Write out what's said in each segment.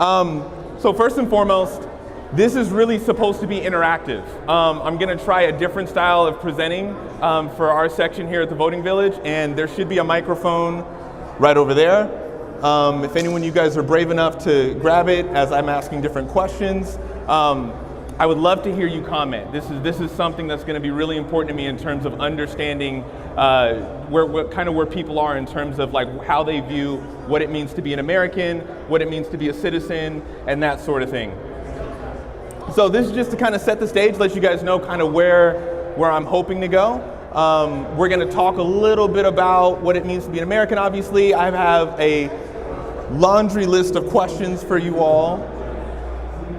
So first and foremost, this is really supposed to be interactive. I'm going to try a different style of presenting for our section here at the Voting Village, and there should be a microphone right over there. If anyone of you guys are brave enough to grab it as I'm asking different questions, I would love to hear you comment. This is something that's going to be really important to me in terms of understanding where people are in terms of like how they view what it means to be an American, what it means to be a citizen, and that sort of thing. So this is just to kind of set the stage, let you guys know kind of where I'm hoping to go. We're going to talk a little bit about what it means to be an American, obviously. I have a laundry list of questions for you all.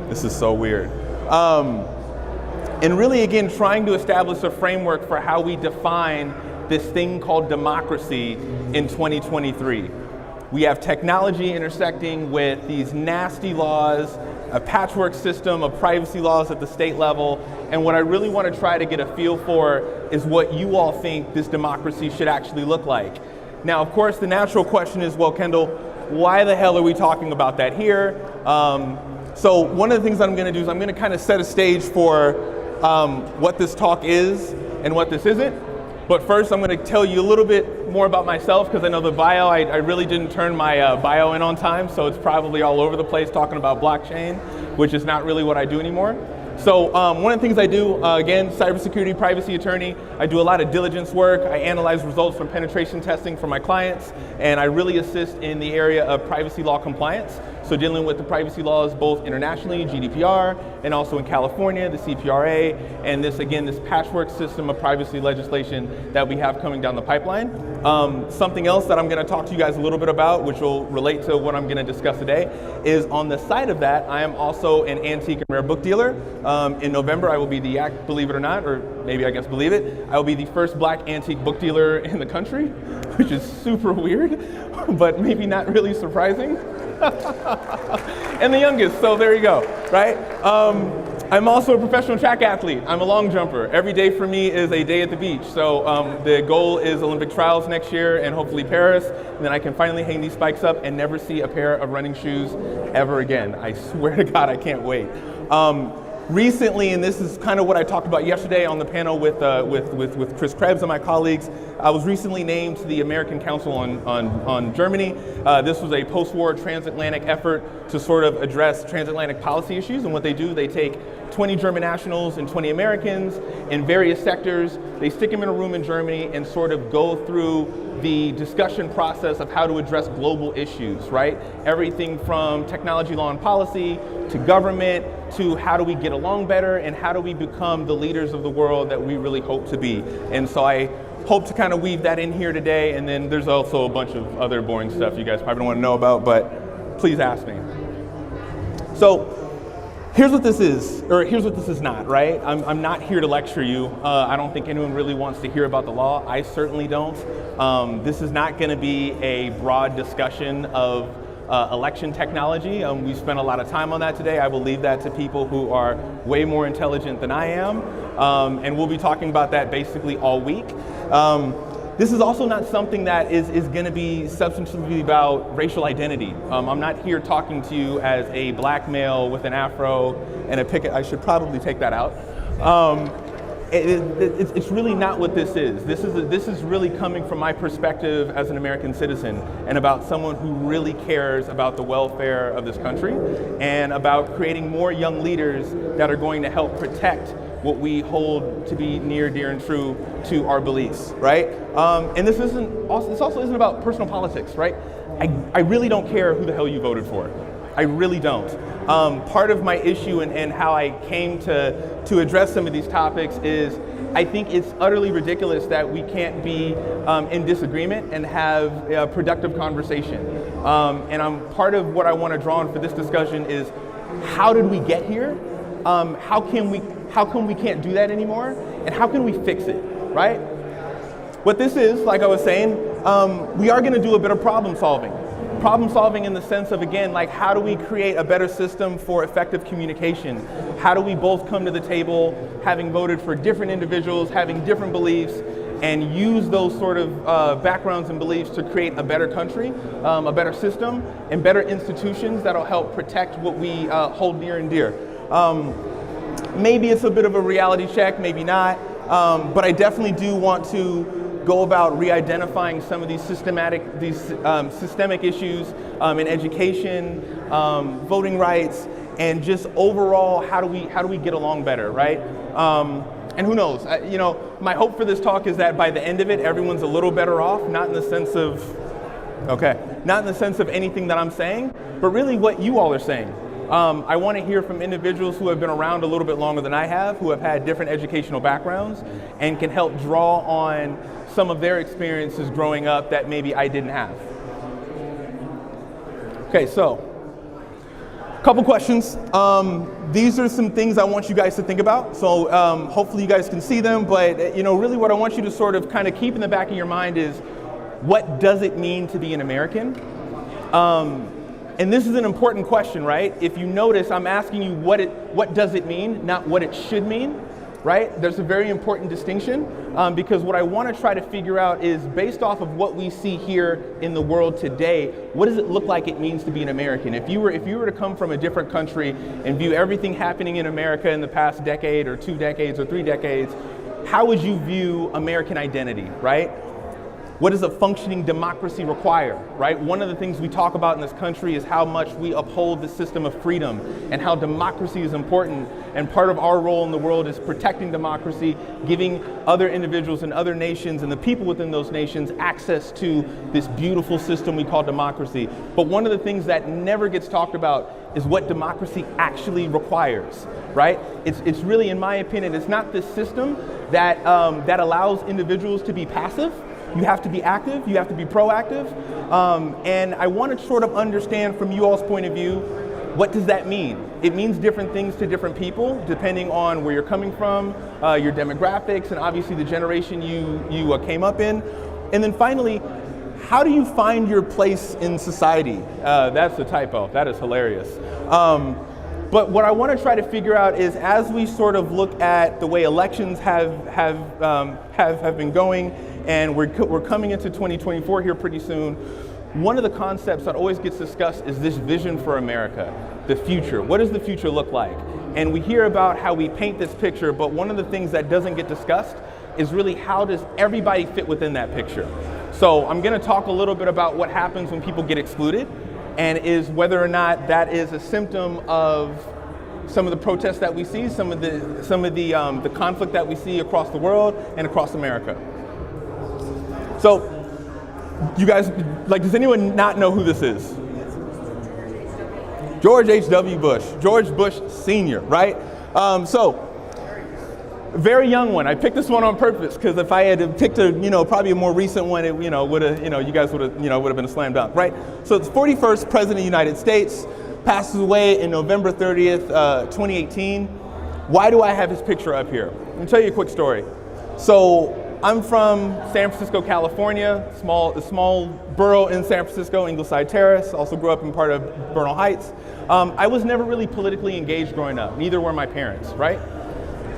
This is so weird. And really, again, trying to establish a framework for how we define this thing called democracy in 2023. We have technology intersecting with these nasty laws, a patchwork system of privacy laws at the state level, and what I really want to try to get a feel for is what you all think this democracy should actually look like. Now, of course, the natural question is, well, Kendall, why the hell are we talking about that here? So one of the things that I'm going to do is I'm going to kind of set a stage for what this talk is and what this isn't. But first, I'm going to tell you a little bit more about myself, because I know the bio, I really didn't turn my bio in on time, so it's probably all over the place talking about blockchain, which is not really what I do anymore. So one of the things I do, again, cybersecurity, privacy attorney, I do a lot of diligence work. I analyze results from penetration testing for my clients, and I really assist in the area of privacy law compliance. So dealing with the privacy laws both internationally, GDPR, and also in California, the CPRA, and this patchwork system of privacy legislation that we have coming down the pipeline. Something else that I'm going to talk to you guys a little bit about, which will relate to what I'm going to discuss today, is on the side of that, I am also an antique and rare book dealer. In November, I will be believe it or not, or maybe I guess believe it, I will be the first black antique book dealer in the country, which is super weird, but maybe not really surprising. And the youngest, so there you go, right? I'm also a professional track athlete. I'm a long jumper. Every day for me is a day at the beach. So the goal is Olympic trials next year and hopefully Paris. And then I can finally hang these spikes up and never see a pair of running shoes ever again. I swear to God, I can't wait. Recently, and this is kind of what I talked about yesterday on the panel with Chris Krebs and my colleagues, I was recently named to the American Council on Germany. This was a post-war transatlantic effort to sort of address transatlantic policy issues, and what they do, they take 20 German nationals and 20 Americans in various sectors, they stick them in a room in Germany and sort of go through the discussion process of how to address global issues, right? Everything from technology, law, and policy, to government, to how do we get along better, and how do we become the leaders of the world that we really hope to be. And so I hope to kind of weave that in here today, and then there's also a bunch of other boring stuff you guys probably don't want to know about, but please ask me. So here's what this is, or here's what this is not, right? I'm not here to lecture you. I don't think anyone really wants to hear about the law. I certainly don't. This is not going to be a broad discussion of election technology. We spent a lot of time on that today. I will leave that to people who are way more intelligent than I am. And we'll be talking about that basically all week. This is also not something that is going to be substantively about racial identity. I'm not here talking to you as a black male with an afro and a picket. I should probably take that out. It's really not what this is. This is really coming from my perspective as an American citizen and about someone who really cares about the welfare of this country and about creating more young leaders that are going to help protect what we hold to be near, dear, and true to our beliefs, right? And this also isn't about personal politics, right? I really don't care who the hell you voted for. I really don't. Part of my issue and how I came to address some of these topics is I think it's utterly ridiculous that we can't be in disagreement and have a productive conversation. And part of what I want to draw on for this discussion is how did we get here? How come we can't do that anymore? And how can we fix it, right? What this is, like I was saying, we are going to do a bit of problem solving. Problem solving in the sense of, again, like how do we create a better system for effective communication? How do we both come to the table having voted for different individuals, having different beliefs, and use those sort of backgrounds and beliefs to create a better country, a better system, and better institutions that'll help protect what we hold near and dear. Maybe it's a bit of a reality check, maybe not, but I definitely do want to go about re-identifying some of these systemic issues in education, voting rights, and just overall how do we get along better, right? And who knows? My hope for this talk is that by the end of it, everyone's a little better off, not in the sense of anything that I'm saying, but really what you all are saying. I want to hear from individuals who have been around a little bit longer than I have, who have had different educational backgrounds, and can help draw on some of their experiences growing up that maybe I didn't have. Okay, so a couple questions. These are some things I want you guys to think about. So hopefully you guys can see them, but really what I want you to sort of kind of keep in the back of your mind is, what does it mean to be an American? And this is an important question, right? If you notice, I'm asking you what does it mean, not what it should mean, right? There's a very important distinction because what I want to try to figure out is, based off of what we see here in the world today, what does it look like it means to be an American? If you were to come from a different country and view everything happening in America in the past decade or 2 decades or 3 decades, how would you view American identity, right? What does a functioning democracy require, right? One of the things we talk about in this country is how much we uphold the system of freedom and how democracy is important. And part of our role in the world is protecting democracy, giving other individuals and other nations and the people within those nations access to this beautiful system we call democracy. But one of the things that never gets talked about is what democracy actually requires, right? It's really, in my opinion, it's not this system that allows individuals to be passive. You have to be active, you have to be proactive, and I want to sort of understand from you all's point of view, what does that mean? It means different things to different people, depending on where you're coming from, your demographics, and obviously the generation you came up in. And then finally, how do you find your place in society? That's a typo, that is hilarious. But what I want to try to figure out is, as we sort of look at the way elections have been going, and we're coming into 2024 here pretty soon, one of the concepts that always gets discussed is this vision for America, the future. What does the future look like? And we hear about how we paint this picture, but one of the things that doesn't get discussed is really, how does everybody fit within that picture? So I'm going to talk a little bit about what happens when people get excluded, and is whether or not that is a symptom of some of the protests that we see, some of the conflict that we see across the world and across America. So, you guys, does anyone not know who this is? George H.W. Bush, George Bush Sr., right? Very young one. I picked this one on purpose because if I had picked probably a more recent one, it would have, you guys would have been a slam dunk, right? So it's 41st President of the United States, passes away in November 30th, 2018. Why do I have his picture up here? Let me tell you a quick story. So I'm from San Francisco, California, a small borough in San Francisco, Ingleside Terrace. Also grew up in part of Bernal Heights. I was never really politically engaged growing up. Neither were my parents, right?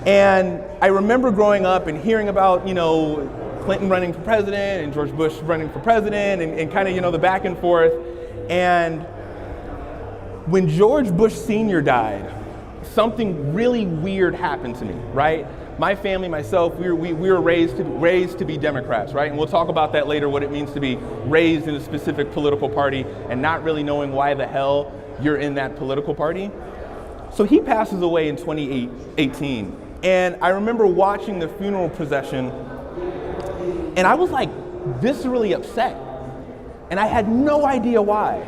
And I remember growing up and hearing about, Clinton running for president and George Bush running for president and kind of, the back and forth. And when George Bush Sr. died, something really weird happened to me, right? My family, myself, we were raised to be Democrats, right? And we'll talk about that later, what it means to be raised in a specific political party and not really knowing why the hell you're in that political party. So he passes away in 2018. And I remember watching the funeral procession, and I was like viscerally upset. And I had no idea why.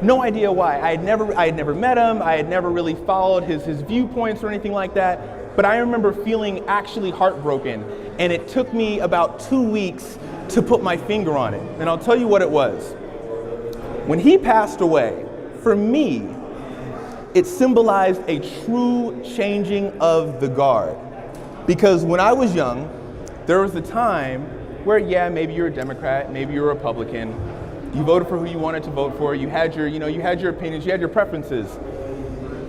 No idea why. I had never met him. I had never really followed his viewpoints or anything like that. But I remember feeling actually heartbroken. And it took me about 2 weeks to put my finger on it. And I'll tell you what it was. When he passed away, for me, it symbolized a true changing of the guard. Because when I was young, there was a time where, yeah, maybe you're a Democrat, maybe you're a Republican. You voted for who you wanted to vote for. You had your opinions, you had your preferences.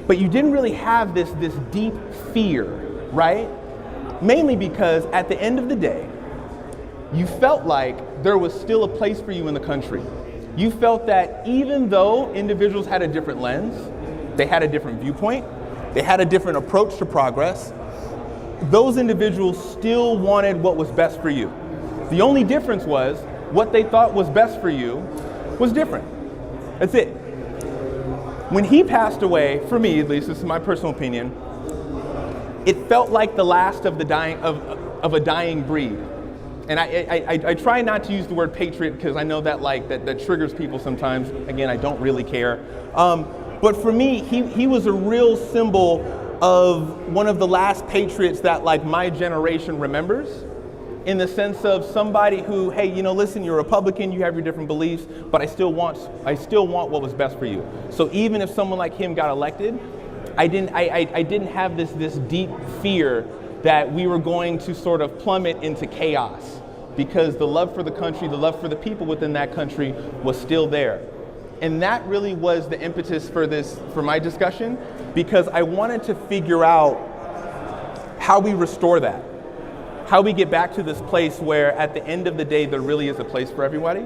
But you didn't really have this deep fear, right? Mainly because at the end of the day, you felt like there was still a place for you in the country. You felt that even though individuals had a different lens, they had a different viewpoint, they had a different approach to progress, those individuals still wanted what was best for you. The only difference was what they thought was best for you was different. That's it. When he passed away, for me at least, this is my personal opinion, it felt like the last of a dying breed. And I try not to use the word patriot because I know that that triggers people sometimes. Again, I don't really care. But for me, he was a real symbol of one of the last patriots that my generation remembers, in the sense of somebody who, hey, listen, you're a Republican, you have your different beliefs, but I still want what was best for you. So even if someone like him got elected, I didn't have this deep fear that we were going to sort of plummet into chaos, because the love for the country, the love for the people within that country was still there. And that really was the impetus for my discussion, because I wanted to figure out how we restore that, how we get back to this place where at the end of the day there really is a place for everybody,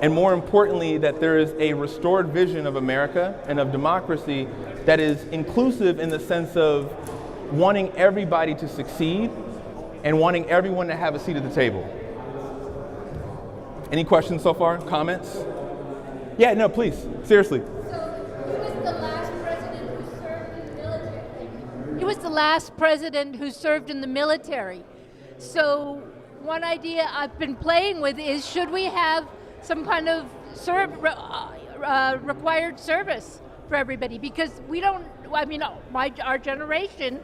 and more importantly that there is a restored vision of America and of democracy that is inclusive in the sense of wanting everybody to succeed and wanting everyone to have a seat at the table. Any questions so far? Comments? Yeah, no, please, seriously. He was the last president who served in the military. So one idea I've been playing with is, should we have some kind of required service for everybody? Because our generation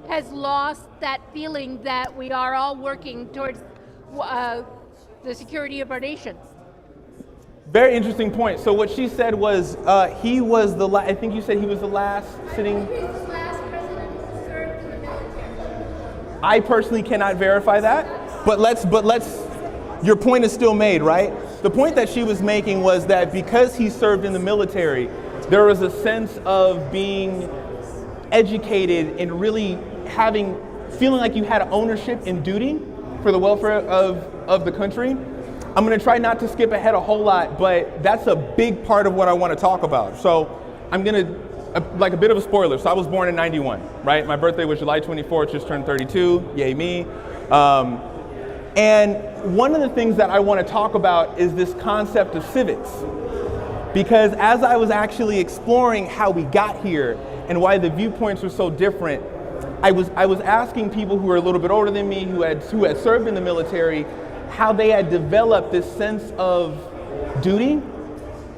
has lost that feeling that we are all working towards the security of our nation. Very interesting point. So what she said was he was I think you said he was the last sitting. He was the last president who served in the military. I personally cannot verify that, but let's. Your point is still made, right? The point that she was making was that because he served in the military, there was a sense of being educated and really feeling like you had ownership and duty for the welfare of the country. I'm going to try not to skip ahead a whole lot, but that's a big part of what I want to talk about. So I'm going to, like a bit of a spoiler, so I was born in 91, right? My birthday was July 24th, just turned 32, yay me. And one of the things that I want to talk about is this concept of civics. Because as I was actually exploring how we got here and why the viewpoints were so different, I was asking people who were a little bit older than me, who had served in the military, how they had developed this sense of duty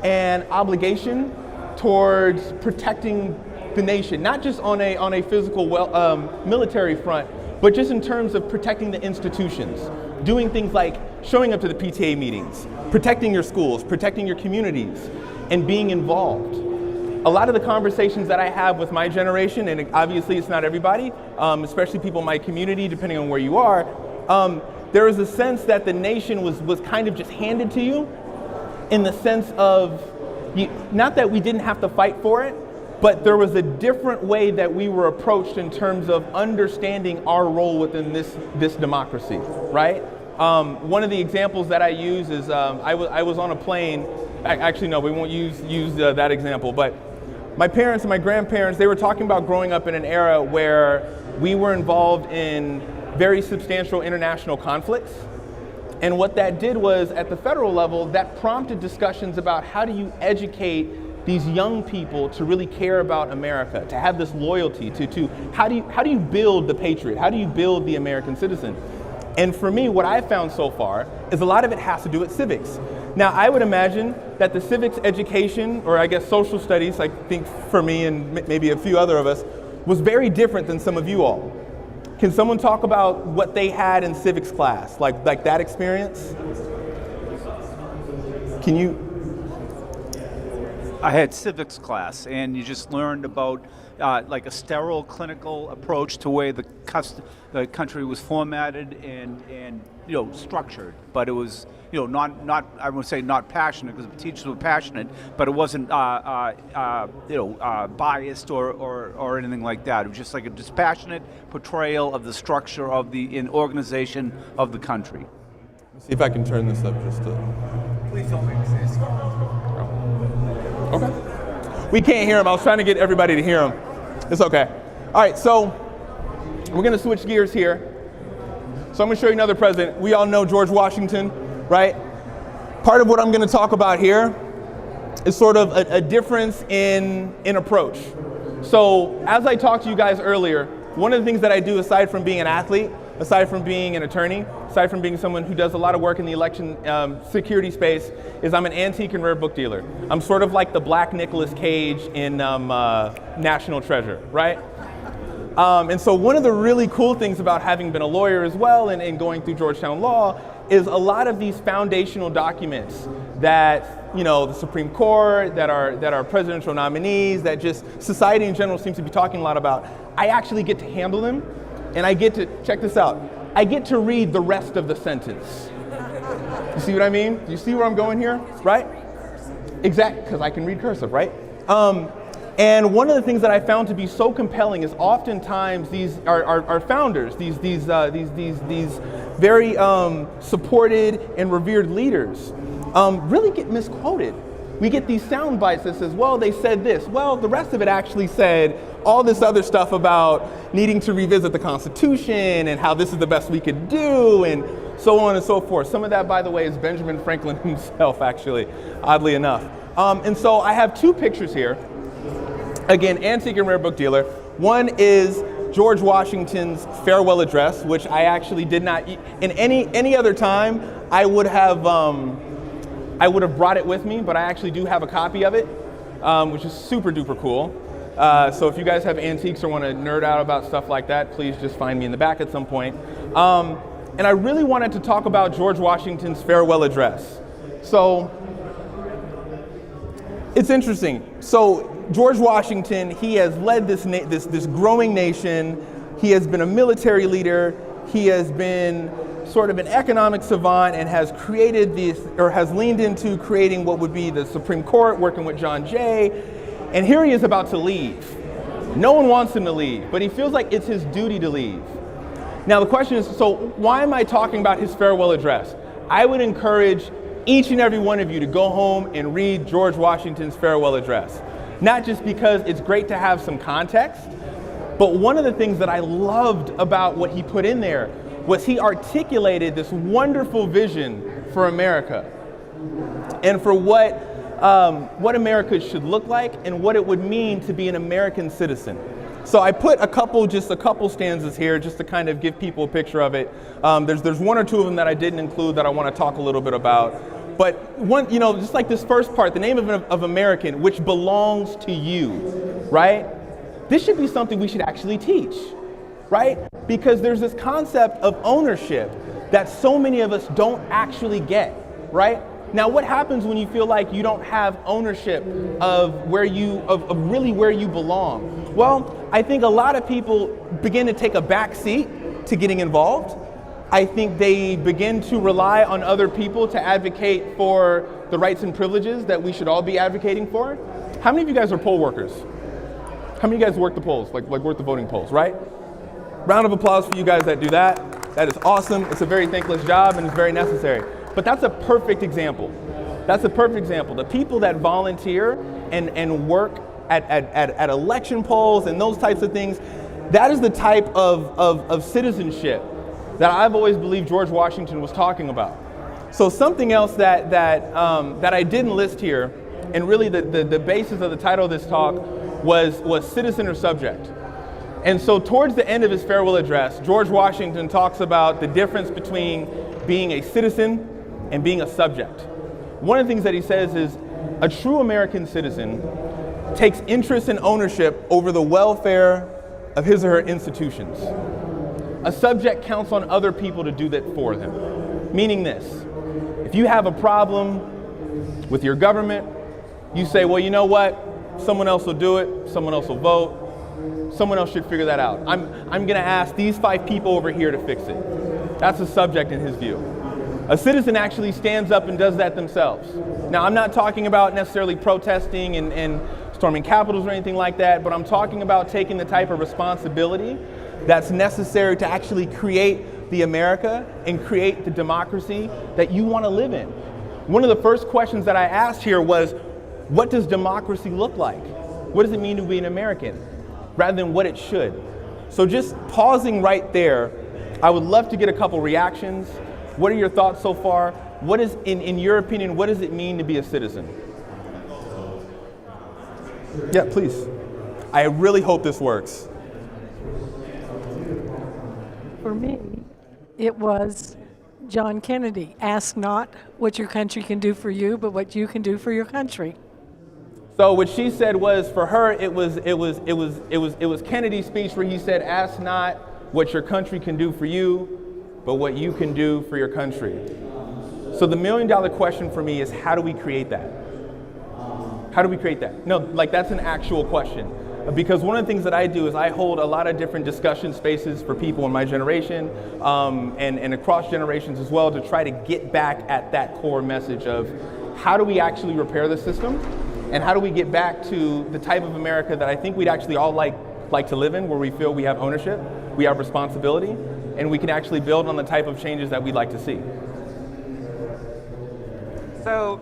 and obligation towards protecting the nation, not just on a physical military front, but just in terms of protecting the institutions, doing things like showing up to the PTA meetings, protecting your schools, protecting your communities, and being involved. A lot of the conversations that I have with my generation, and obviously it's not everybody, especially people in my community, depending on where you are, there is a sense that the nation was kind of just handed to you, in the sense of, not that we didn't have to fight for it, but there was a different way that we were approached in terms of understanding our role within this democracy, right? One of the examples that I use is I was on a plane. Actually, no, we won't use that example. But my parents and my grandparents, they were talking about growing up in an era where we were involved in very substantial international conflicts. And what that did was, at the federal level, that prompted discussions about how do you educate these young people to really care about America, to have this loyalty, to how do you build the patriot? How do you build the American citizen? And for me, what I've found so far is a lot of it has to do with civics. Now, I would imagine that the civics education, or I guess social studies, I think for me and maybe a few other of us, was very different than some of you all. Can someone talk about what they had in civics class, like that experience? Can you? I had civics class, and you just learned about like a sterile clinical approach to the way the country was formatted and structured. But it was not I would say not passionate, because the teachers were passionate, but it wasn't biased or anything like that. It was just like a dispassionate portrayal of the structure of the organization of the country. See if I can turn this up just a... Please don't make me say this. Okay. We can't hear him. I was trying to get everybody to hear him. It's okay. All right, so we're going to switch gears here. So I'm going to show you another president. We all know George Washington, right? Part of what I'm going to talk about here is sort of a difference in approach. So as I talked to you guys earlier, one of the things that I do aside from being an athlete, aside from being an attorney, aside from being someone who does a lot of work in the election security space, is I'm an antique and rare book dealer. I'm sort of like the Black Nicolas Cage in National Treasure, right? And so one of the really cool things about having been a lawyer as well and going through Georgetown Law is a lot of these foundational documents that, you know, the Supreme Court, that are presidential nominees, that just society in general seems to be talking a lot about, I actually get to handle them, and I get to, check this out, I get to read the rest of the sentence. You see what I mean? Do you see where I'm going here, right? Exactly, because I can read cursive, right? And one of the things that I found to be so compelling is oftentimes these are founders, these very supported and revered leaders really get misquoted. We get these sound bites that says, well, they said this. Well, the rest of it actually said all this other stuff about needing to revisit the Constitution and how this is the best we could do and so on and so forth. Some of that, by the way, is Benjamin Franklin himself, actually, oddly enough. And so I have two pictures here. Again, antique and rare book dealer. One is George Washington's farewell address, which I actually did not, in any other time, I would have brought it with me, but I actually do have a copy of it, which is super duper cool. So if you guys have antiques or want to nerd out about stuff like that, please just find me in the back at some point. And I really wanted to talk about George Washington's farewell address. So it's interesting. So George Washington, he has led this growing nation. He has been a military leader. He has been sort of an economic savant and has created this, or has leaned into creating what would be the Supreme Court, working with John Jay. And here he is about to leave. No one wants him to leave, but he feels like it's his duty to leave. Now the question is, so why am I talking about his farewell address? I would encourage each and every one of you to go home and read George Washington's farewell address. Not just because it's great to have some context, but one of the things that I loved about what he put in there was he articulated this wonderful vision for America and for what America should look like and what it would mean to be an American citizen. So I put just a couple stanzas here just to kind of give people a picture of it. There's one or two of them that I didn't include that I want to talk a little bit about. But one, just like this first part, the name of American, which belongs to you, right? This should be something we should actually teach, right? Because there's this concept of ownership that so many of us don't actually get, right? Now, what happens when you feel like you don't have ownership of really where you belong? Well, I think a lot of people begin to take a back seat to getting involved. I think they begin to rely on other people to advocate for the rights and privileges that we should all be advocating for. How many of you guys are poll workers? How many of you guys work the polls, like work the voting polls, right? Round of applause for you guys that do that. That is awesome. It's a very thankless job and it's very necessary. But that's a perfect example. That's a perfect example. The people that volunteer and work at election polls and those types of things, that is the type of citizenship that I've always believed George Washington was talking about. So something else that I didn't list here, and really the basis of the title of this talk was citizen or subject. And so towards the end of his farewell address, George Washington talks about the difference between being a citizen and being a subject. One of the things that he says is a true American citizen takes interest and ownership over the welfare of his or her institutions. A subject counts on other people to do that for them. Meaning this, if you have a problem with your government, you say, well, you know what? Someone else will do it, someone else will vote, someone else should figure that out. I'm gonna ask these 5 people over here to fix it. That's a subject in his view. A citizen actually stands up and does that themselves. Now, I'm not talking about necessarily protesting and storming capitals or anything like that, but I'm talking about taking the type of responsibility that's necessary to actually create the America and create the democracy that you want to live in? One of the first questions that I asked here was, what does democracy look like? What does it mean to be an American? Rather than what it should. So just pausing right there, I would love to get a couple reactions. What are your thoughts so far? What is, in your opinion, what does it mean to be a citizen? Yeah, please. I really hope this works. For me, it was John Kennedy. Ask not what your country can do for you, but what you can do for your country. So what she said was, for her, it was Kennedy's speech where he said, "Ask not what your country can do for you, but what you can do for your country." So the $1 million question for me is, how do we create that? How do we create that? No, like that's an actual question. Because one of the things that I do is I hold a lot of different discussion spaces for people in my generation and across generations as well, to try to get back at that core message of how do we actually repair the system, and how do we get back to the type of America that I think we'd actually all like to live in, where we feel we have ownership, we have responsibility, and we can actually build on the type of changes that we'd like to see. So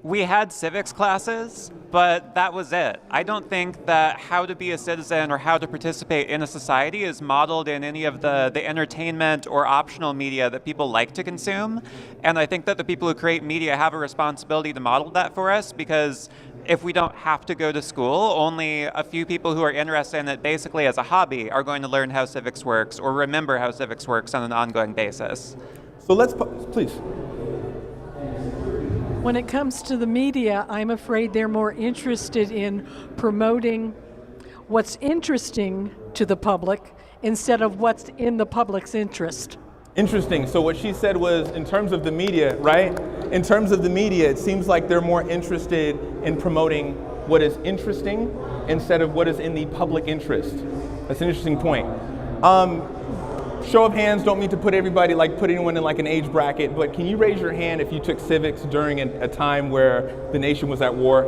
we had civics classes, but that was it. I don't think that how to be a citizen or how to participate in a society is modeled in any of the entertainment or optional media that people like to consume. And I think that the people who create media have a responsibility to model that for us, because if we don't have to go to school, only a few people who are interested in it basically as a hobby are going to learn how civics works or remember how civics works on an ongoing basis. So let's, please. When it comes to the media, I'm afraid they're more interested in promoting what's interesting to the public instead of what's in the public's interest. Interesting. So what she said was, in terms of the media, right? In terms of the media, it seems like they're more interested in promoting what is interesting instead of what is in the public interest. That's an interesting point. Show of hands, don't mean to put everybody, put anyone in an age bracket, but can you raise your hand if you took civics during a time where the nation was at war?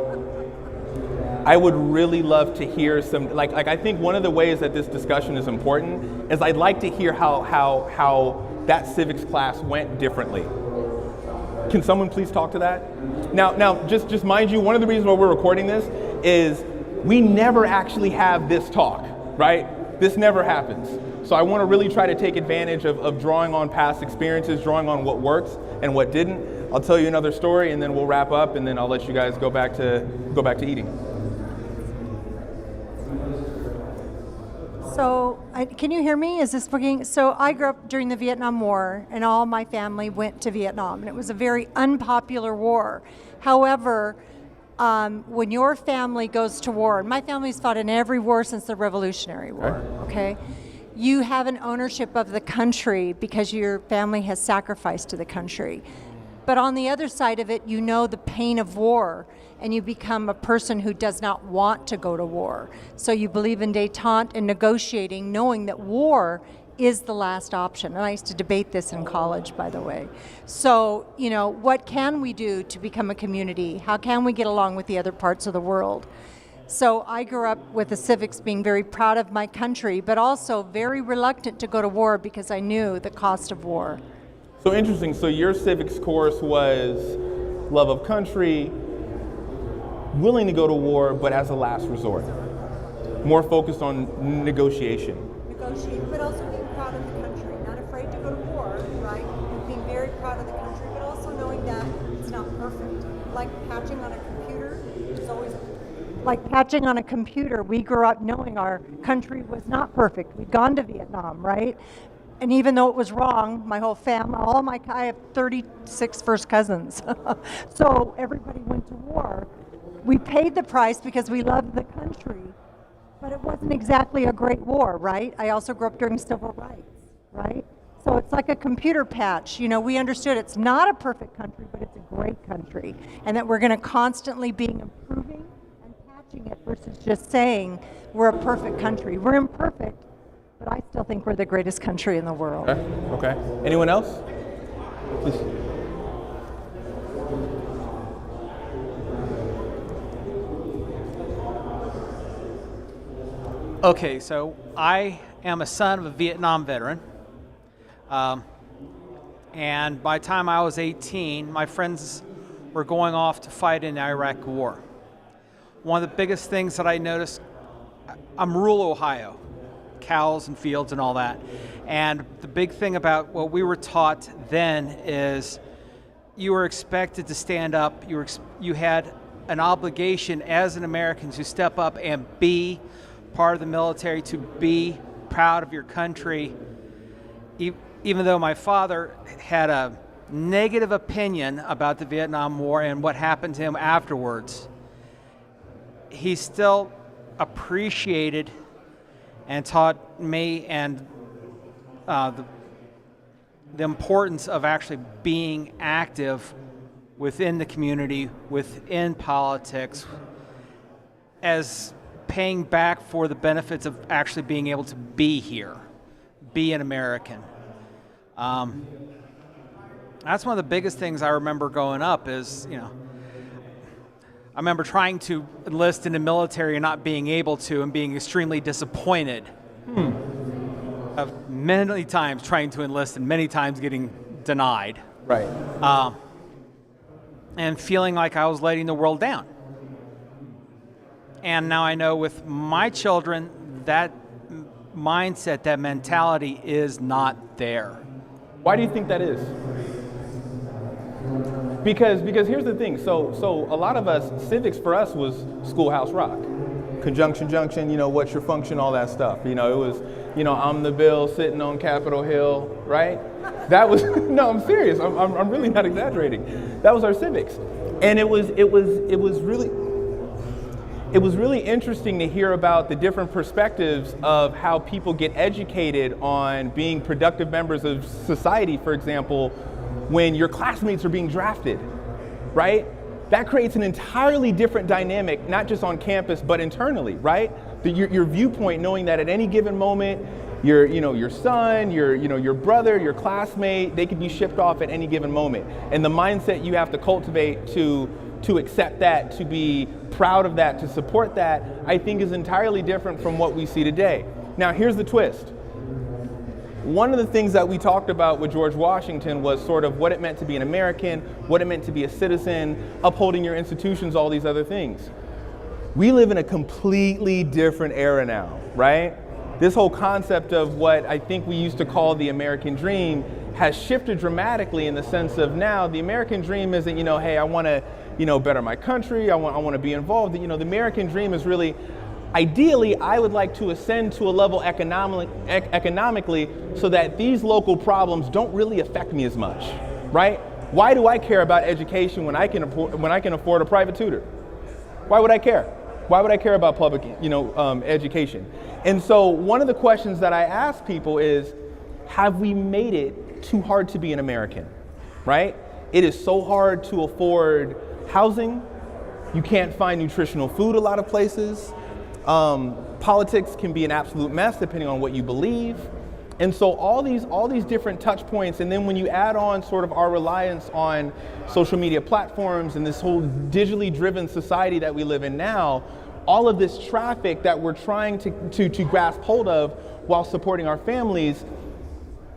I would really love to hear some, I think one of the ways that this discussion is important is I'd like to hear how that civics class went differently. Can someone please talk to that? Now, just mind you, one of the reasons why we're recording this is we never actually have this talk, right? This never happens. So I want to really try to take advantage of drawing on past experiences, drawing on what works and what didn't. I'll tell you another story and then we'll wrap up, and then I'll let you guys go back to eating. So, can you hear me? Is this working? So I grew up during the Vietnam War, and all my family went to Vietnam, and it was a very unpopular war. However, when your family goes to war, and my family's fought in every war since the Revolutionary War, okay? You have an ownership of the country because your family has sacrificed to the country. But on the other side of it, you know the pain of war, and you become a person who does not want to go to war. So you believe in détente and negotiating, knowing that war is the last option. And I used to debate this in college, by the way. So, what can we do to become a community? How can we get along with the other parts of the world? So I grew up with the civics being very proud of my country, but also very reluctant to go to war because I knew the cost of war. So interesting. So your civics course was love of country, willing to go to war, but as a last resort. More focused on negotiation. Negotiate, but also being proud of the country. Not afraid to go to war, right? Being very proud of the country, but also knowing that it's not perfect. Like patching on a computer, there's always like patching on a computer. We grew up knowing our country was not perfect. We'd gone to Vietnam, right? And even though it was wrong, my whole family, I have 36 first cousins. So everybody went to war. We paid the price because we loved the country, but it wasn't exactly a great war, right? I also grew up during civil rights, right? So it's like a computer patch. We understood it's not a perfect country, but it's a great country. And that we're going to constantly be improving and patching it versus just saying we're a perfect country. We're imperfect, but I still think we're the greatest country in the world. Okay. Anyone else? Please. Okay, so I am a son of a Vietnam veteran. And by the time I was 18, my friends were going off to fight in the Iraq War. One of the biggest things that I noticed, I'm rural Ohio, cows and fields and all that. And the big thing about what we were taught then is you were expected to stand up. You had an obligation as an American to step up and be part of the military, to be proud of your country. Even though my father had a negative opinion about the Vietnam War and what happened to him afterwards, he still appreciated and taught me and the importance of actually being active within the community, within politics, as paying back for the benefits of actually being able to be here, be an American. That's one of the biggest things I remember growing up is, I remember trying to enlist in the military and not being able to, and being extremely disappointed. Of many times trying to enlist and many times getting denied. Right. And feeling like I was letting the world down. And now I know with my children, that mindset, that mentality is not there. Why do you think that is? Because here's the thing. So a lot of us, civics for us was Schoolhouse Rock. Conjunction junction, what's your function, all that stuff. It was, I'm the bill sitting on Capitol Hill, right? That was, no, I'm serious. I'm really not exaggerating. That was our civics. And it was really interesting to hear about the different perspectives of how people get educated on being productive members of society, for example, when your classmates are being drafted, right? That creates an entirely different dynamic, not just on campus, but internally, right? Your viewpoint, knowing that at any given moment, your son, your brother, your classmate, they could be shipped off at any given moment. And the mindset you have to cultivate to accept that, to be proud of that, to support that, I think is entirely different from what we see today. Now, here's the twist. One of the things that we talked about with George Washington was sort of what it meant to be an American, what it meant to be a citizen, upholding your institutions, all these other things. We live in a completely different era now, right? This whole concept of what I think we used to call the American dream has shifted dramatically in the sense of now the American dream isn't, hey, I want to, better my country, I want to be involved. The American dream is really, ideally, I would like to ascend to a level economically so that these local problems don't really affect me as much, right? Why do I care about education when I can afford a private tutor? Why would I care? Why would I care about public, education? And so one of the questions that I ask people is, have we made it too hard to be an American, right? It is so hard to afford housing. You can't find nutritional food a lot of places. Politics can be an absolute mess depending on what you believe. And so all these different touch points, and then when you add on sort of our reliance on social media platforms and this whole digitally driven society that we live in now, all of this traffic that we're trying to grasp hold of while supporting our families,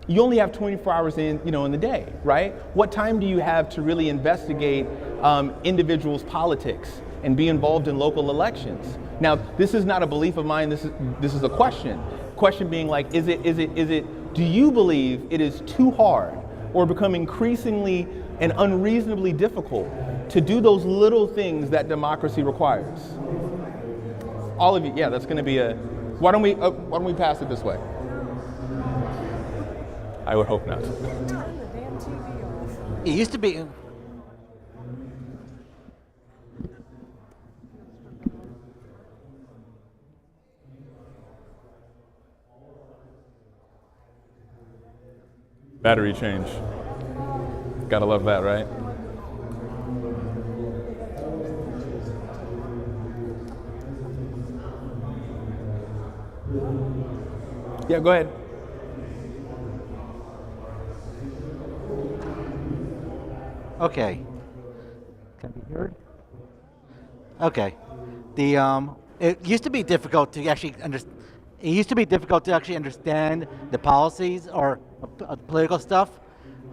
you only have 24 hours in the day, right? What time do you have to really investigate individuals' politics and be involved in local elections? Now, this is not a belief of mine. This is a question. Question being like, is it? Do you believe it is too hard or become increasingly and unreasonably difficult to do those little things that democracy requires? All of you, yeah, that's going to be a. Why don't we pass it this way? I would hope not. It used to be. Battery change. Gotta love that, right? Yeah, go ahead. Okay. Can be heard? Okay. It used to be difficult to actually understand the policies or of political stuff.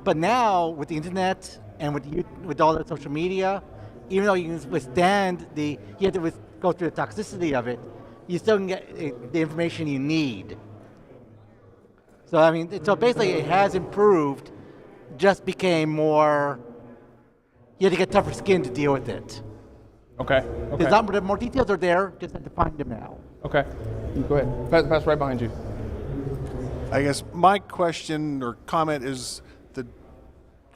But now with the internet and with all the social media, even though you can withstand you have to go through the toxicity of it, you still can get the information you need. So I mean, so basically it has improved, just became more, you had to get tougher skin to deal with it. Okay. There's not, more details are there, just have to find them now. Okay. Go ahead. Pass right behind you. I guess my question or comment is that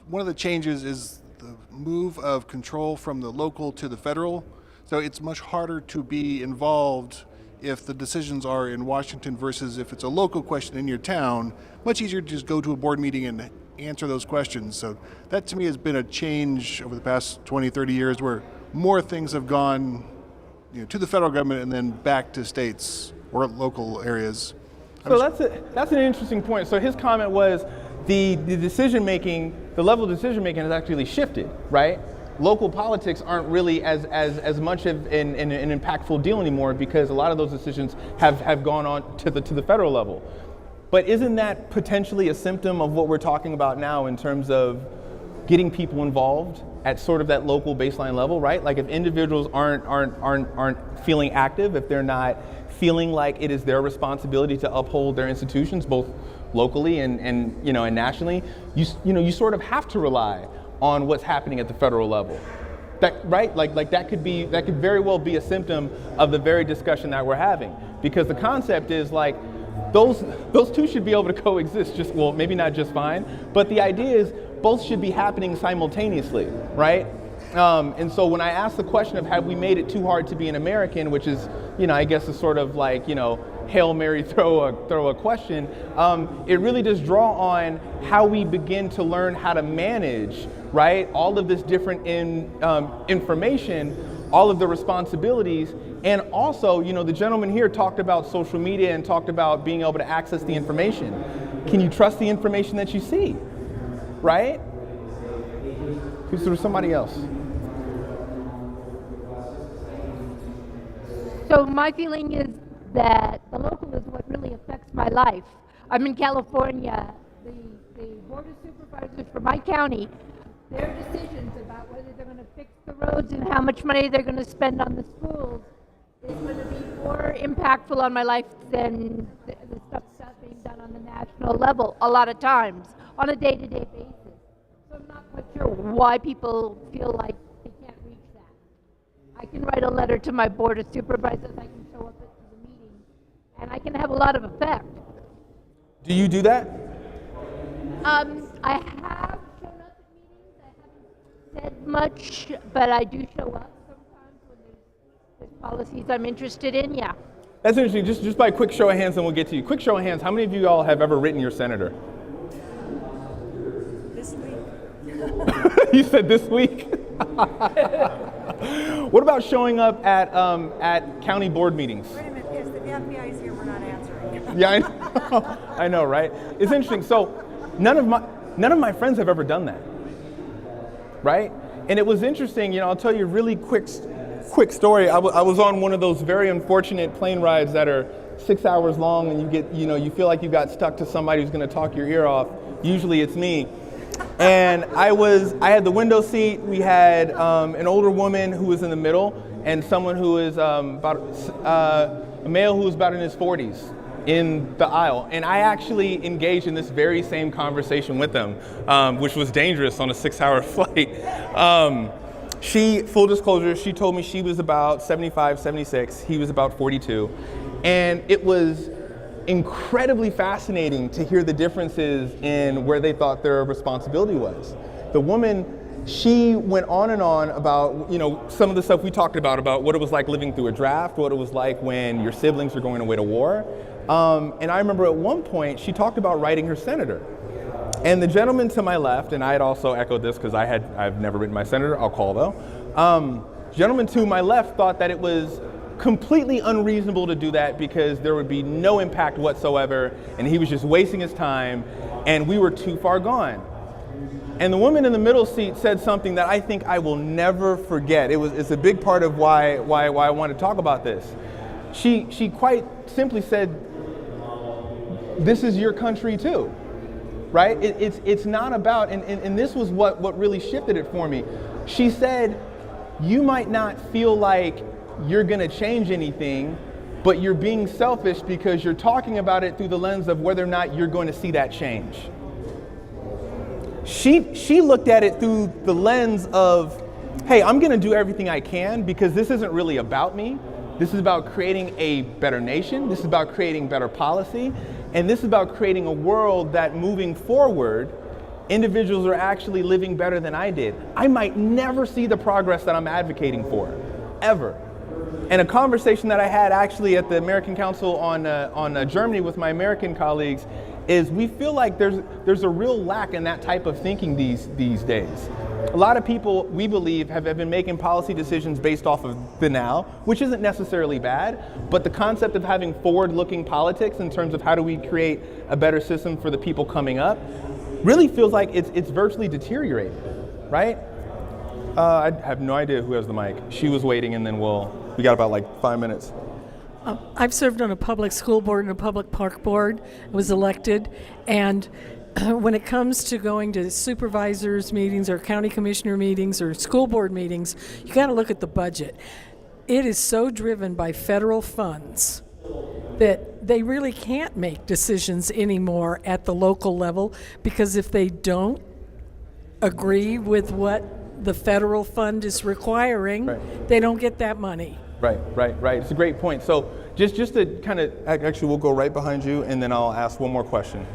one of the changes is the move of control from the local to the federal. So it's much harder to be involved if the decisions are in Washington versus if it's a local question in your town. Much easier to just go to a board meeting and answer those questions. So that to me has been a change over the past 20, 30 years where more things have gone to the federal government and then back to states or local areas. So that's an interesting point. So his comment was the decision making, the level of decision making has actually shifted, right? Local politics aren't really as much of an impactful deal anymore because a lot of those decisions have gone on to the federal level. But isn't that potentially a symptom of what we're talking about now in terms of getting people involved at sort of that local baseline level, right? Like if individuals aren't feeling active, if they're not feeling like it is their responsibility to uphold their institutions, both locally and nationally, you sort of have to rely on what's happening at the federal level. That, right? Like that could very well be a symptom of the very discussion that we're having. Because the concept is like those two should be able to coexist maybe not just fine, but the idea is both should be happening simultaneously, right? And so when I ask the question of have we made it too hard to be an American, which is, I guess is sort of like, Hail Mary, throw a question, it really does draw on how we begin to learn how to manage, right, all of this different information, all of the responsibilities, and also, the gentleman here talked about social media and talked about being able to access the information. Can you trust the information that you see, right? Who's there somebody else? So my feeling is that the local is what really affects my life. I'm in California. The board of supervisors for my county, their decisions about whether they're going to fix the roads and how much money they're going to spend on the schools is going to be more impactful on my life than the stuff that's being done on the national level a lot of times on a day-to-day basis. So I'm not quite sure why people feel like they can't reach that. I can write a letter to my board of supervisors, I can show up at the meeting, and I can have a lot of effect. Do you do that? I have shown up at meetings, I haven't said much, but I do show up sometimes when there's policies I'm interested in, yeah. That's interesting, just by a quick show of hands and we'll get to you. Quick show of hands, how many of you all have ever written your senator? This week. You said this week? What about showing up at county board meetings? Wait a minute, yes, the FBI is here, we're not answering. Yeah, I know, right? It's interesting. So none of my friends have ever done that, right? And it was interesting. I'll tell you a really quick story. I was on one of those very unfortunate plane rides that are 6 hours long, and you get, you feel like you got stuck to somebody who's going to talk your ear off. Usually it's me. And I had the window seat. We had an older woman who was in the middle, and someone who is a male who was about in his 40s in the aisle. And I actually engaged in this very same conversation with them, which was dangerous on a 6-hour flight. Full disclosure, she told me she was about 75, 76. He was about 42. And it was incredibly fascinating to hear the differences in where they thought their responsibility was. The woman, she went on and on about, some of the stuff we talked about what it was like living through a draft, what it was like when your siblings are going away to war. And I remember at one point, she talked about writing her senator. And the gentleman to my left, and I had also echoed this because I've never written my senator, I'll call though. Gentleman to my left thought that it was completely unreasonable to do that because there would be no impact whatsoever and he was just wasting his time and we were too far gone. And the woman in the middle seat said something that I think I will never forget. It's a big part of why I want to talk about this. She quite simply said, "This is your country too." right? It's not about, and this was what really shifted it for me. She said, you might not feel like you're gonna change anything, but you're being selfish because you're talking about it through the lens of whether or not you're going to see that change. She looked at it through the lens of, hey, I'm gonna do everything I can because this isn't really about me. This is about creating a better nation. This is about creating better policy. And this is about creating a world that moving forward, individuals are actually living better than I did. I might never see the progress that I'm advocating for, ever. And a conversation that I had actually at the American Council on Germany with my American colleagues is we feel like there's a real lack in that type of thinking these days. A lot of people, we believe, have been making policy decisions based off of the now, which isn't necessarily bad, but the concept of having forward-looking politics in terms of how do we create a better system for the people coming up really feels like it's virtually deteriorated, right? I have no idea who has the mic. She was waiting, and then we got about like 5 minutes. I've served on a public school board and a public park board. I was elected, and when it comes to going to supervisors meetings or county commissioner meetings or school board meetings, you got to look at the budget. It is so driven by federal funds that they really can't make decisions anymore at the local level, because if they don't agree with what the federal fund is requiring, they don't get that money. Right. It's a great point. So just to kind of, actually we'll go right behind you and then I'll ask one more question.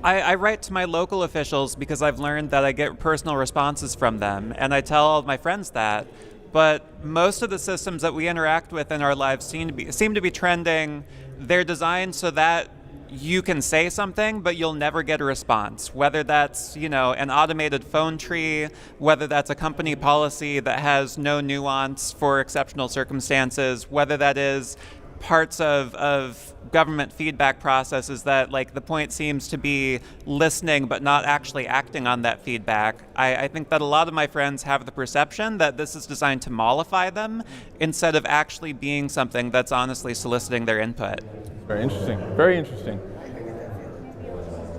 I write to my local officials because I've learned that I get personal responses from them, and I tell all of my friends that. But most of the systems that we interact with in our lives seem to be trending. They're designed so that you can say something, but you'll never get a response. Whether that's, an automated phone tree, whether that's a company policy that has no nuance for exceptional circumstances, whether that is parts of government feedback processes that, like, the point seems to be listening but not actually acting on that feedback. I think that a lot of my friends have the perception that this is designed to mollify them instead of actually being something that's honestly soliciting their input. Very interesting. Very interesting.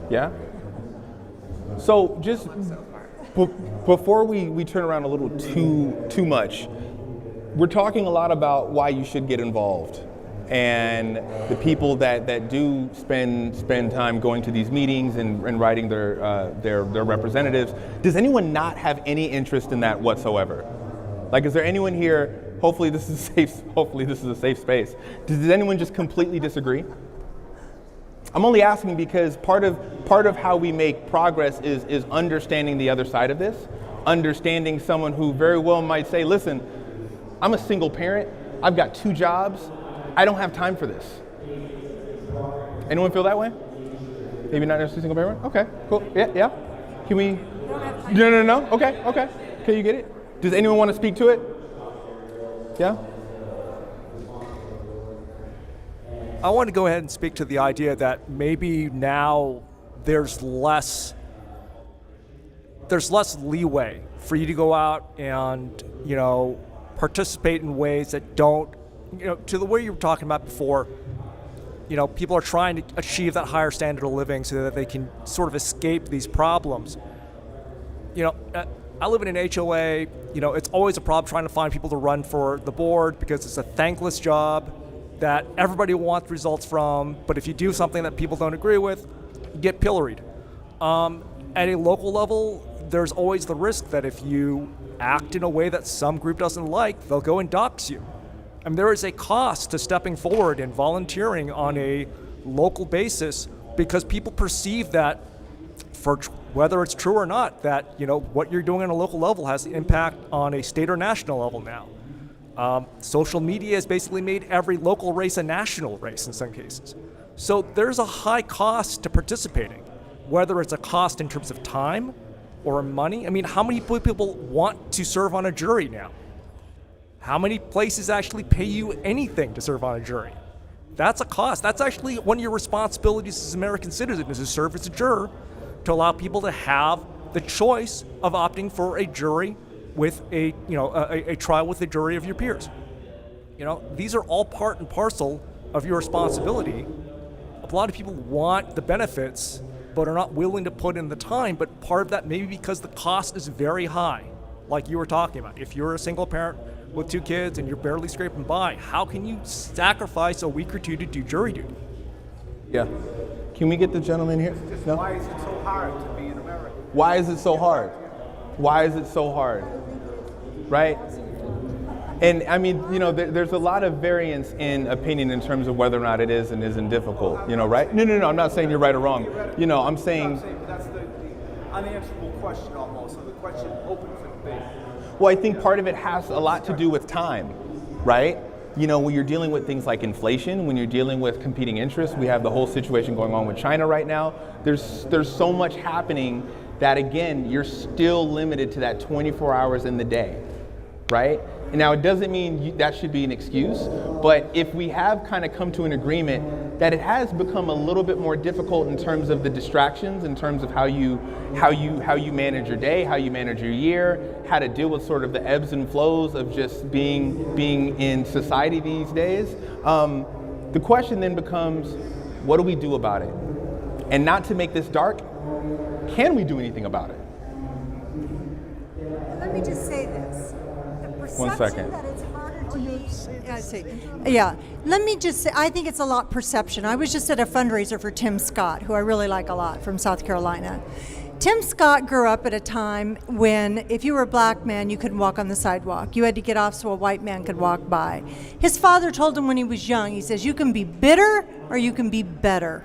Yeah? So just before we turn around a little too much, we're talking a lot about why you should get involved. And the people that do spend time going to these meetings and writing their representatives, does anyone not have any interest in that whatsoever? Like, is there anyone here? Hopefully this is a safe space. Does anyone just completely disagree? I'm only asking because part of how we make progress is understanding the other side of this, understanding someone who very well might say, listen, I'm a single parent, I've got 2 jobs, I don't have time for this. Anyone feel that way? Maybe not necessarily single parent? Okay, cool. Yeah. Can we? No. Okay. Can you get it? Does anyone want to speak to it? Yeah? I want to go ahead and speak to the idea that maybe now there's less leeway for you to go out and, participate in ways that don't, to the way you were talking about before, people are trying to achieve that higher standard of living so that they can sort of escape these problems. I live in an HOA, it's always a problem trying to find people to run for the board because it's a thankless job that everybody wants results from, but if you do something that people don't agree with, you get pilloried. At a local level, there's always the risk that if you act in a way that some group doesn't like, they'll go and dox you. I mean, there is a cost to stepping forward and volunteering on a local basis because people perceive that, for whether it's true or not, that what you're doing on a local level has impact on a state or national level now. Social media has basically made every local race a national race in some cases. So there's a high cost to participating, whether it's a cost in terms of time or money. I mean, how many people want to serve on a jury now? How many places actually pay you anything to serve on a jury? That's a cost. That's actually one of your responsibilities as an American citizen, is to serve as a juror, to allow people to have the choice of opting for a jury with a trial with a jury of your peers. These are all part and parcel of your responsibility. A lot of people want the benefits but are not willing to put in the time. But part of that maybe because the cost is very high, like you were talking about. If you're a single parent with 2 kids and you're barely scraping by, how can you sacrifice a week or 2 to do jury duty? Yeah. Can we get the gentleman here? No? Why is it so hard to be in America? Why is it so hard? Why is it so hard? Right? And I mean, you know, there's a lot of variance in opinion in terms of whether or not it is and isn't difficult, you know, right? No, I'm not saying you're right or wrong. You know, I'm saying... That's the unanswerable question almost, so the question open for debate. Well, I think part of it has a lot to do with time, right? You know, when you're dealing with things like inflation, when you're dealing with competing interests, we have the whole situation going on with China right now. There's so much happening that, again, you're still limited to that 24 hours in the day, right? Now, it doesn't mean that should be an excuse, but if we have kind of come to an agreement that it has become a little bit more difficult in terms of the distractions, in terms of how you manage your day, how you manage your year, how to deal with sort of the ebbs and flows of just being in society these days, the question then becomes, what do we do about it? And not to make this dark, can we do anything about it? Let me just say this. One second. That it's harder to be. Yeah, let me just say, I think it's a lot perception. I was just at a fundraiser for Tim Scott, who I really like a lot, from South Carolina. Tim Scott grew up at a time when if you were a black man, you couldn't walk on the sidewalk. You had to get off so a white man could walk by. His father told him when he was young, he says, you can be bitter or you can be better.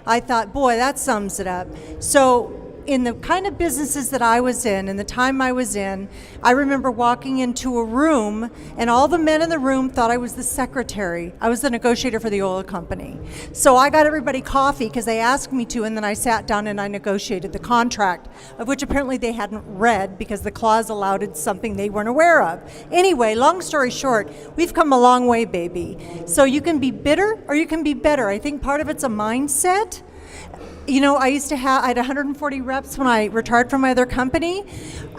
I thought, boy, that sums it up. So in the kind of businesses that I was in the time I was in, I remember walking into a room and all the men in the room thought I was the secretary. I was the negotiator for the oil company. So I got everybody coffee because they asked me to, and then I sat down and I negotiated the contract, of which apparently they hadn't read because the clause allowed something they weren't aware of. Anyway, long story short, we've come a long way, baby. So you can be bitter or you can be better. I think part of it's a mindset. You know, I had 140 reps when I retired from my other company,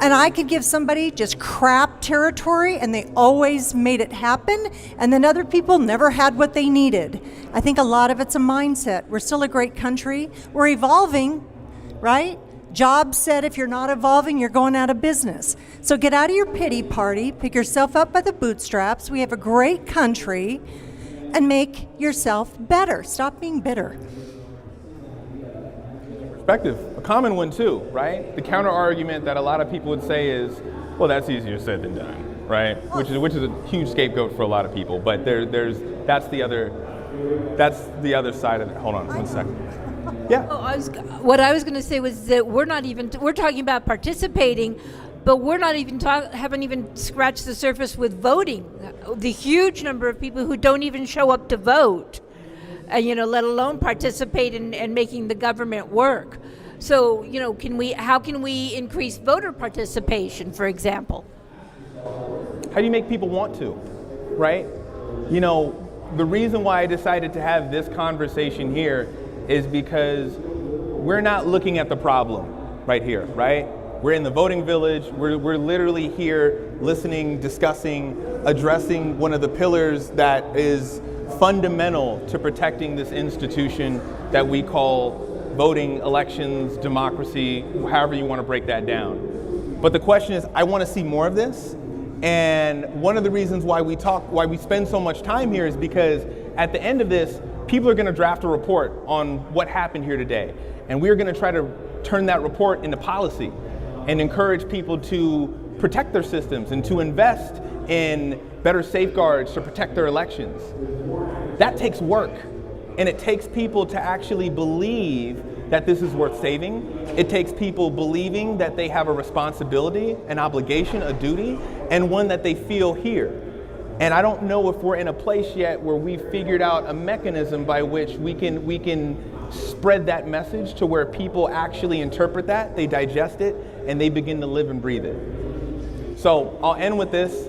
and I could give somebody just crap territory and they always made it happen, and then other people never had what they needed. I think a lot of it's a mindset. We're still a great country. We're evolving, right? Jobs said if you're not evolving, you're going out of business. So get out of your pity party, pick yourself up by the bootstraps. We have a great country, and make yourself better. Stop being bitter. Perspective, a common one too, right? The counter argument that a lot of people would say is, well, that's easier said than done, right? Which is a huge scapegoat for a lot of people. But that's the other side of it. Hold on, 1 second. Yeah. What I was going to say was that we're talking about participating, but we're not even haven't even scratched the surface with voting. The huge number of people who don't even show up to vote. Let alone participate in making the government work. So, how can we increase voter participation, for example? How do you make people want to, right? The reason why I decided to have this conversation here is because we're not looking at the problem right here, right? We're in the voting village. We're literally here listening, discussing, addressing one of the pillars that is fundamental to protecting this institution that we call voting, elections, democracy, however you want to break that down. But the question is, I want to see more of this. And one of the reasons why we spend so much time here is because at the end of this, people are going to draft a report on what happened here today. And we're going to try to turn that report into policy and encourage people to protect their systems and to invest in better safeguards to protect their elections. That takes work, and it takes people to actually believe that this is worth saving. It takes people believing that they have a responsibility, an obligation, a duty, and one that they feel here. And I don't know if we're in a place yet where we've figured out a mechanism by which we can spread that message to where people actually interpret that, they digest it, and they begin to live and breathe it. So I'll end with this.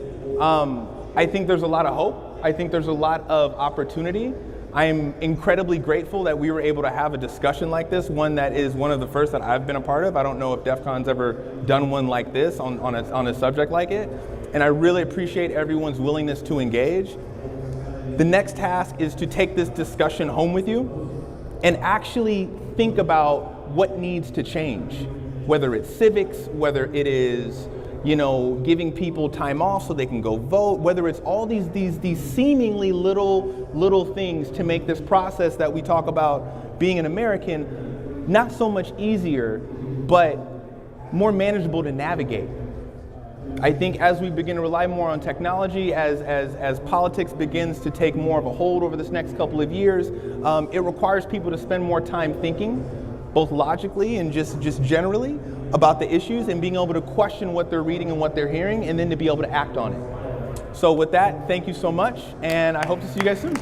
I think there's a lot of hope. I think there's a lot of opportunity. I am incredibly grateful that we were able to have a discussion like this, one that is one of the first that I've been a part of. I don't know if DEF CON's ever done one like this on a subject like it. And I really appreciate everyone's willingness to engage. The next task is to take this discussion home with you and actually think about what needs to change, whether it's civics, whether it is, you know, giving people time off so they can go vote, whether it's all these seemingly little things to make this process that we talk about being an American not so much easier, but more manageable to navigate. I think as we begin to rely more on technology, as politics begins to take more of a hold over this next couple of years, it requires people to spend more time thinking, both logically and just generally, about the issues and being able to question what they're reading and what they're hearing, and then to be able to act on it. So with that, thank you so much, and I hope to see you guys soon.